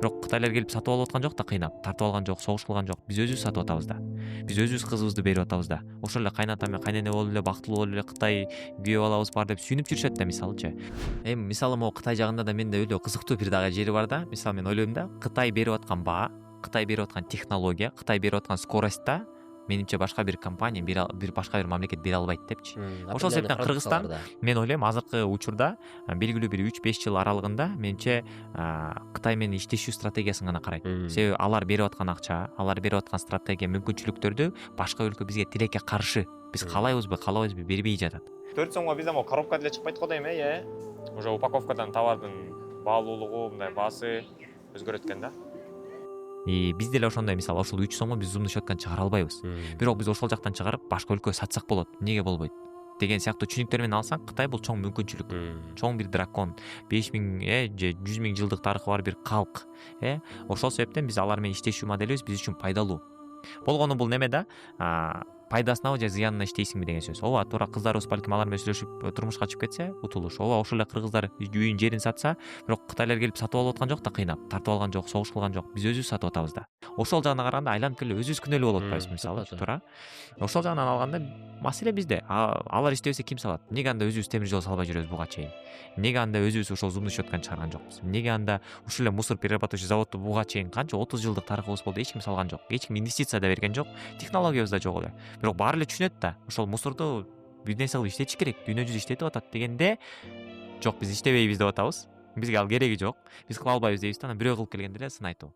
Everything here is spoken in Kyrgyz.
Бирок Кытайлар келип сатып алып аткан жок да, кыйнап тартып алган жок, согуш кылган жок. Биз өзүбүз сатып атабыз да. Биз өзүбүз кызыбызды берип атабыз да. Ошол эле кайната менен кайнене болуп эле бактылуу болуп эле Кытай күйөө балабыз бар деп сүйүнүп жүрүшөт да, мисалычы. Мисалы могу Кытай жагында да менде өлө кызыктуу бир дагы жери бар да. Мисалы мен ойлойм да, Кытай берип аткан баа, Кытай берип аткан технология, Кытай берип аткан скоростьта менимче башка бир компания башка бир мамлекет бере албайт депчи. Ошол себептен Кыргызстан, мен ойлойм, азыркы учурда белгилүү бир 3-5 жыл аралыгында менимче Кытай менен иштешүү стратегиясын гана карайт. Себеби алар берип аткан акча, алар берип аткан стратегия, мүмкүнчүлүктөрдү башка өлкө бизге тилекке каршы, биз каалайбызбы, каалабайбызбы бербей жатат. 4 сомго бизде могу коробка деле чыкпайт го дейм, уже упаковкадан товардын баалуулугу, мындай баасы өзгөрөт экен да. Биз деле ошондой, мисалы ошол 3 сомго биз зумдуу щетканы чыгара албайбыз. Бирок биз ошол жактан чыгарып башка өлкөгө сатсак болот. Эмнеге болбойт деген сыяктуу түшүнүктөр менен алсаң, Кытай бул чоң мүмкүнчүлүк, чоң бир дракон, 5000 же 100 000 жылдык тарыхы бар бир калк. Ошол себептен биз алар менен иштешүү моделибиз биз үчүн пайдалуу. Болгону бул неме да, пайдасынабы же зыянына иштейсиңби деген сөз. Ооба, туура кыздарыбыз балким алар менен сүйлөшүп турмушка чыгып кетсе, утулуш. Ооба, ошол эле кыргыздар үйүн жерин сатса, бирок Кытайлар келип сатып алып аткан жок да, кыйнап тартып алган жок, согуш кылган жок. Биз өзүбүз сатып атабыз да. Ошол жагына караганда айланып келе өзүбүз күнөөлүү болуп атпайбызбы, мисалы, туура. Ошол жагынан алганда маселе бизде. Алар иштебесе ким салат? Эмнеге анда өзүбүз темир жол салбай жүрөбүз буга чейин? Эмнеге анда өзүбүз ошол зумдуу щетканы чыгарган жокпуз? Эмнеге анда ушул эле мусор перерабатывающий заводду буга чейин канча 30 жылдык тарыхыбыз болду, эч ким салган жок. Эч ким инвестиция да берген жок, технологиябыз да жок эле. Бирок баары эле түшүнөт да, ошол мусорду бир нерсе кылып иштетиш керек, дүйнө жүзү иштетип атат дегенде, жок, биз иштебейбиз деп атабыз. Бизге ал кереги жок. Биз кыла албайбыз дейбиз да, анан бирөө кылып келгенде эле сын айтуу.